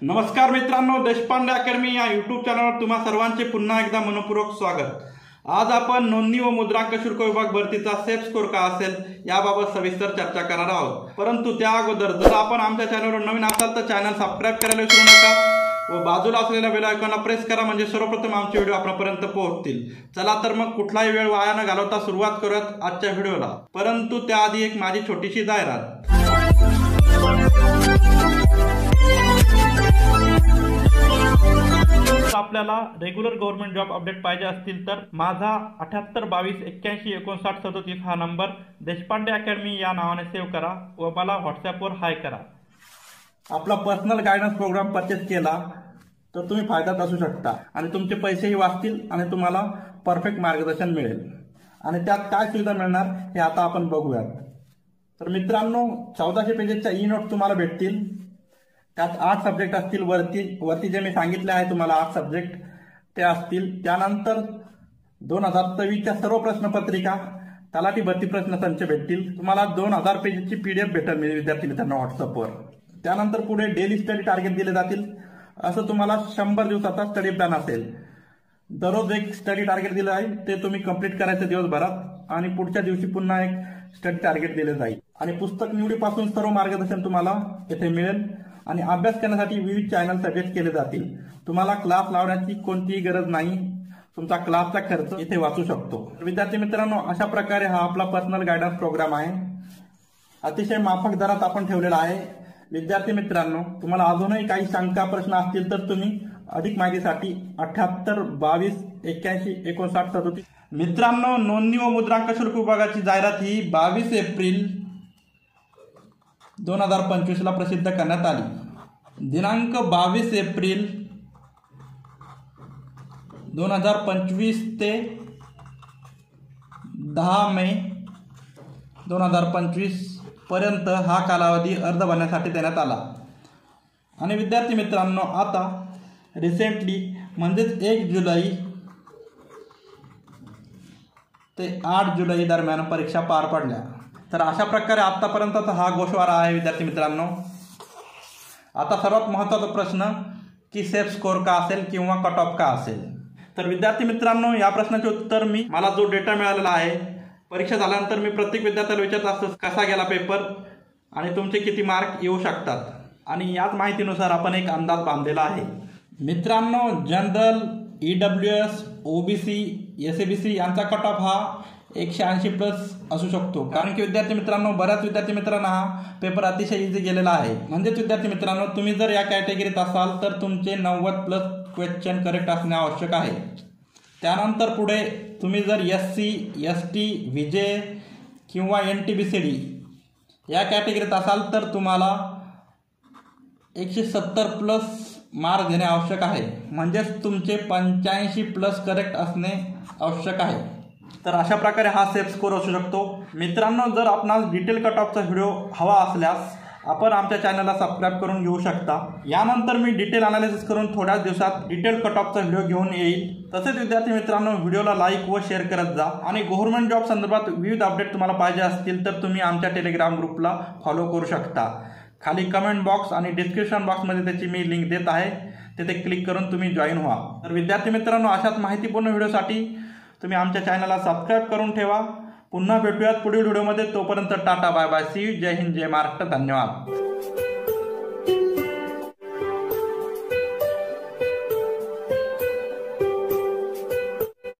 नमस्कार मित्रांनो, देशपांडे अकॅडमी या यूट्यूब चॅनलवर तुम्हा सर्वांचे पुन्हा एकदा मनपूर्वक स्वागत। आज आपण नोंदणी व मुद्रांक शुल्क विभाग भरतीचा सेफ स्कोर काय असेल याबाबत सविस्तर चर्चा करणार आहोत। परंतु त्या अगोदर जर आपण आमच्या चॅनलवर नवीन असाल तर चॅनल सबस्क्राइब करायला विसरू नका व बाजूला असलेल्या बेल आयकॉनला प्रेस करा, म्हणजे सर्वप्रथम आमचे व्हिडिओ आपल्यापर्यंत पोहोचतील। चला तर मग कुठलाही वेळ वाया न घालवता सुरुवात करूयात आजच्या व्हिडिओला। परंतु त्याआधी एक माझी छोटीशी जाहिरात। आपल्याला रेग्युलर गव्हर्नमेंट जॉब अपडेट पाहिजे असतील तर माझा 7822815937 हा नंबर देशपांडे अकॅडमी या नावाने सेव्ह करा व मला व्हॉट्सअपवर हाय करा। आपला पर्सनल गायडन्स प्रोग्राम परचेस केला तर तुम्ही फायद्यात असू शकता आणि तुमचे पैसेही वाचतील आणि तुम्हाला परफेक्ट मार्गदर्शन मिळेल। आणि त्यात काय सुविधा मिळणार हे आता आपण बघूयात। तर मित्रांनो, 1400 पेजेसच्या ई नोट तुम्हाला भेटतील। त्यात 8 सब्जेक्ट असतील। वरती जे मी सांगितले आहे तुम्हाला 8 सब्जेक्ट ते असतील। त्यानंतर 2024च्या सर्व प्रश्नपत्रिका, तलाठी भरती प्रश्न संच भेटतील। तुम्हाला 2000 पेजेसची PDF भेटेल विद्यार्थी मित्रांनो व्हॉट्सअपवर। त्यानंतर पुढे डेली स्टडी टार्गेट दिले जातील। असं तुम्हाला 100 दिवसाचा स्टडी प्लॅन असेल। दररोज एक स्टडी टार्गेट दिलं आहे, ते तुम्ही कंप्लीट करायचं दिवसभरात आणि पुढच्या दिवशी पुन्हा एक स्टडी टार्गेट दिले जाईल। आणि पुस्तक निवडीपासून सर्व मार्गदर्शन तुम्हाला येथे मिळेल आणि अभ्यास करण्यासाठी विविध चॅनल सजेस्ट केले जातील। तुम्हाला क्लास लावण्याची कोणतीही गरज नाही, तुमचा क्लासचा खर्च इथे वाचू शकतो। विद्यार्थी मित्रांनो, अशा प्रकारे हा आपला पर्सनल गायडन्स प्रोग्राम आहे। अतिशय माफक दरात आपण ठेवलेला आहे। विद्यार्थी मित्रांनो, तुम्हाला अजूनही काही शंका प्रश्न असतील तर तुम्ही अधिक माहितीसाठी 7822815937 मित्रांनो, नोंदणी व मुद्रांक शुल्क विभागाची जाहिरात ही 22 एप्रिल 2025 ला प्रसिद्ध करण्यात आली। दिनांक 22 एप्रिल 2025 ते 10 मे 2025 पर्यंत हा कालावधी अर्ज भरण्यासाठी देण्यात आला। आणि विद्यार्थी मित्रांनो, आता रिसेंटली म्हणजेच 1 जुलै ते 8 जुलै दरम्यान परीक्षा पार पडल्या। तर अशा प्रकारे आतापर्यंतचा हा गोषवारा आहे विद्यार्थी मित्रांनो। आता सर्वात महत्त्वाचा प्रश्न की सेफ स्कोर का असेल किंवा कट ऑफ का असेल। तर विद्यार्थी मित्रांनो, या प्रश्नाचे उत्तर मला जो डेटा मिळालेला आहे, परीक्षा झाल्यानंतर मी प्रत्येक विद्यार्थ्याला विचारत असतो कसा गेला पेपर आणि तुमचे किती मार्क येऊ शकतात, आणि याच माहितीनुसार आपण एक अंदाज बांधलेला आहे। मित्रांनो, जनरल, EWS, OBC, SABC यांचा कट ऑफ हा 180+ असू शकतो। कारण की विद्यार्थी मित्रांनो, बऱ्याच विद्यार्थी मित्रांना हा पेपर अतिशय इझी गेलेला आहे। म्हणजेच विद्यार्थी मित्रांनो, तुम्ही जर या कॅटेगरीत असाल तर तुमचे 90+ क्वेश्चन करेक्ट असणे आवश्यक आहे। त्यानंतर पुढे तुम्ही जर SC, ST, VJ किंवा NTBCD या कॅटेगरीत असाल तर तुम्हाला 170+ मार्क घेणे आवश्यक आहे। म्हणजेच तुमचे 85+ करेक्ट असणे आवश्यक आहे। तर अशा प्रकारे हा सेफ स्कोर असू शकतो। मित्रांनो, जर आपणास डिटेल कट ऑफचा व्हिडिओ हवा असल्यास आपण आमच्या चॅनलला सबस्क्राइब करून घेऊ शकता। यानंतर मी डिटेल अनालिसिस करून थोड्याच दिवसात डिटेल कट ऑफचा व्हिडिओ घेऊन येईल। तसेच विद्यार्थी मित्रांनो, व्हिडिओला लाईक व शेअर करत जा। आणि गव्हर्नमेंट जॉब संदर्भात विविध अपडेट तुम्हाला पाहिजे असतील तर तुम्ही आमच्या टेलिग्राम ग्रुपला फॉलो करू शकता। खाली कमेंट बॉक्स आणि डिस्क्रिप्शन बॉक्समध्ये त्याची मी लिंक देत आहे, तिथे क्लिक करून तुम्ही जॉईन व्हा। तर विद्यार्थी मित्रांनो, अशाच माहितीपूर्ण व्हिडिओसाठी तुम्ही आमच्या चॅनलला सबस्क्राइब करून ठेवा। पुन्हा भेटूयात पुढील व्हिडिओमध्ये। तोपर्यंत tata, bye bye, see you, जय हिंद, जय महाराष्ट्र, धन्यवाद।